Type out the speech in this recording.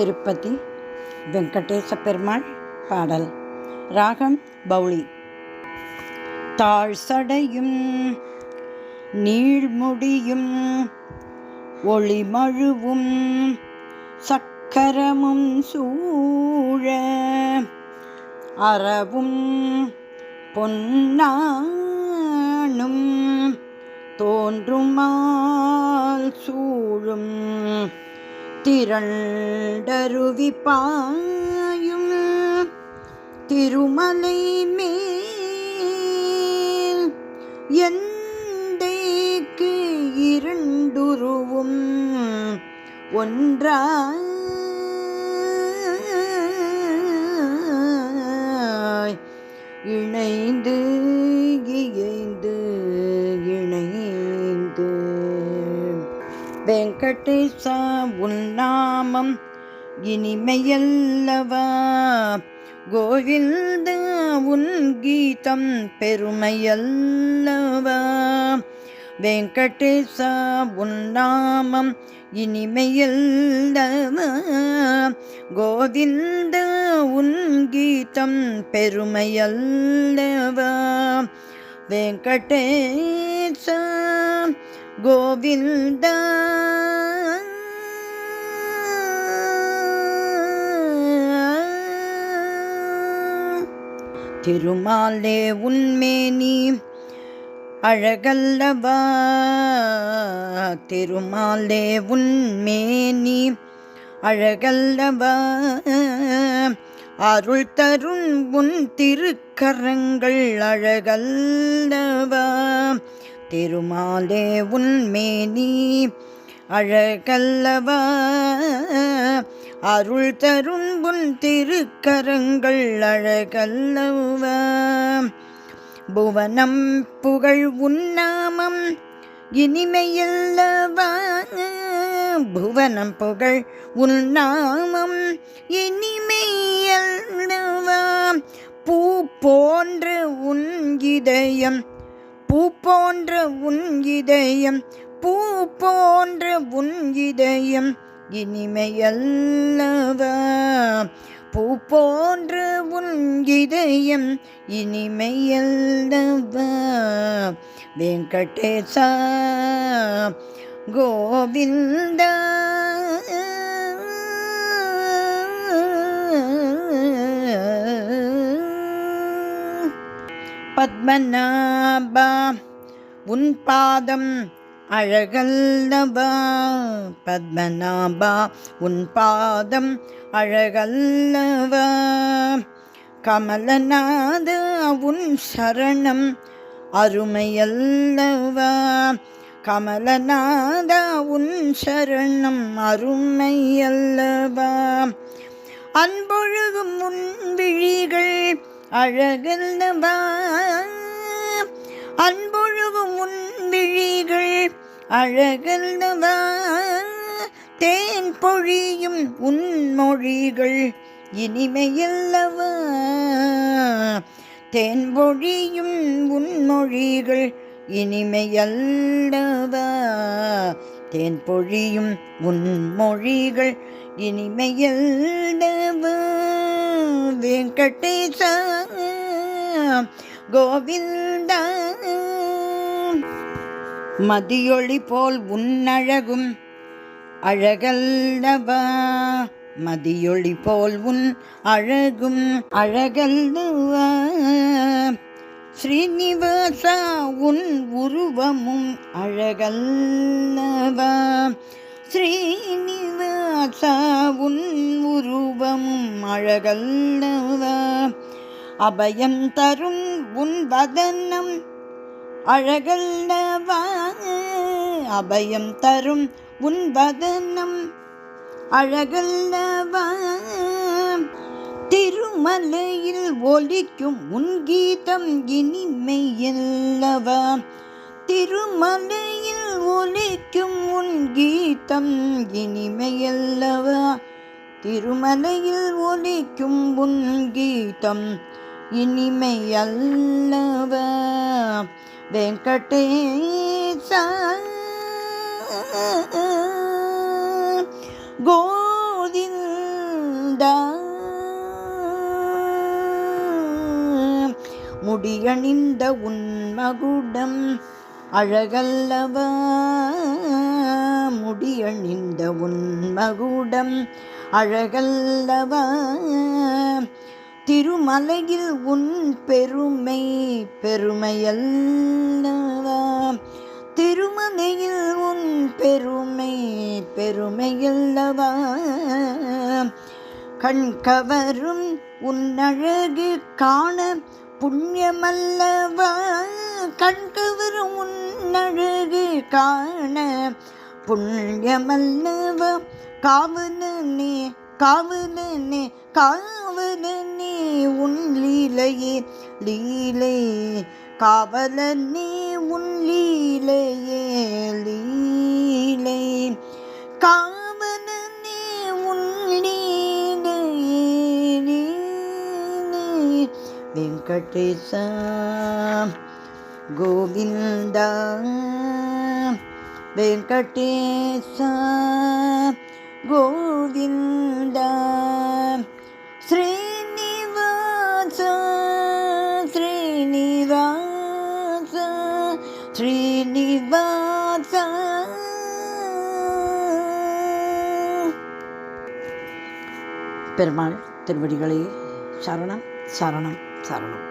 திருப்பதி வெங்கடேச பெருமாள் பாடல். ராகம் பௌளி. தாழ் சடையும் நீழ்முடியும் ஒளிமழுவும் சக்கரமும் சூழ அறவும் பொன்னானும் தோன்றுமால் சூழும் திரண்டருவி பாயும் திருமலை மேல் எந்தைக்கு இரண்டுருவும் ஒன்றாய் இணைந்து இயைந்து இணைந்து. வெங்கடேசா உன் நாமம் இனிமையல்லவா, கோவிந்தா உன் கீதம் பெருமையல்லவா. வெங்கடேசா உன் நாமம் இனிமையல்லவா, கோவிந்தா உன் கீதம் பெருமையல்லவா. வெங்கடேசா கோவிந்தா திருமாலே உன்மேனி அழகல்லவா, திருமாலே உன்மேனி அழகல்லவா. அருள் தரும் உன் திருக்கரங்கள் அழகல்லவா, திருமாலே உன்மேனி அழகல்லவா. அருள் தரும் உன் திருக்கரங்கள் அழகல்லவா. புவனம் புகழ் உன்னாமம் இனிமையல்லவா, புவனம் புகழ் உன்னாமம் இனிமையல்லவா. பூ போன்ற உன் இதயம், பூ போன்ற உன் இதயம், பூ போன்ற உன் இதயம் இனிமையல்லவா. பூ போன்ற உன் இதயம் இனிமையல்லவா. வெங்கடேசா கோவிந்தா பத்மநாபா உன் பாதம் அழகல்லவா, பத்மநாபா உன் பாதம் அழகல்லவா. கமலநாத உன் சரணம் அருமையல்லவா, கமலநாத உன் சரணம் அருமையல்லவா. அன்பொழுகும் உன் விழிகள் அழகல்லவா, அன்பொழுகும் உன் விழிகள் அழகல்லவா. தேன் பொழியும் உன் மொழிகள் இனிமையல்லவா, தேன் பொழியும் உன் மொழிகள் இனிமையல்லவா. தேன் பொழியும் உன் மொழிகள் இனிமையல்லவா. வெங்கடேசா கோவிந்தா மதியொளி போல் உன்னழகும் அழகல்லவா, மதியொளி போல் உன் அழகும் அழகல்லவா. ஸ்ரீனிவாசா உன் உருவமும் அழகல்லவா, ஸ்ரீனிவாசா உன் உருவமும் அழகல்லவா. அபயம் தரும் உன் வதனம் அழகல்லவா, அபயம் தரும் உன் வதனம் அழகல்லவா. திருமலையில் ஒலிக்கும் உன் கீதம் இனிமையல்லவா, திருமலையில் ஒலிக்கும் உன் கீதம் இனிமையல்லவா. திருமலையில் ஒலிக்கும் உன் கீதம் இனிமையல்லவா. வெங்கடேசா கோவிந்தா முடியணிந்த உன் மகுடம் அழகல்லவா, முடியணிந்த உன் மகுடம் அழகல்லவா, திருமலையில் உன் பெருமை பெருமையல்லவா, திருமலையில் உன் பெருமை பெருமையல்லவா, கண்கவரும் உன் அழகு காண புண்ணியமல்லவா, கண்கவரும் உன் அழகு காண புண்ணியமல்லவா, காவலனே காவலனே காவலனே உன் லீலையே லீலை, காவலனே உன் லீலையே லீலை, காவலனே உன் லீலையே லீலை. வெங்கடேசா கோவிந்தா வெங்கடேசா கோவிந்தா, ஸ்ரீனிவாச ஸ்ரீனிவாச ஸ்ரீனிவாச. பெருமாள் திருவடிகளே சரணம் சரணம் சரணம்.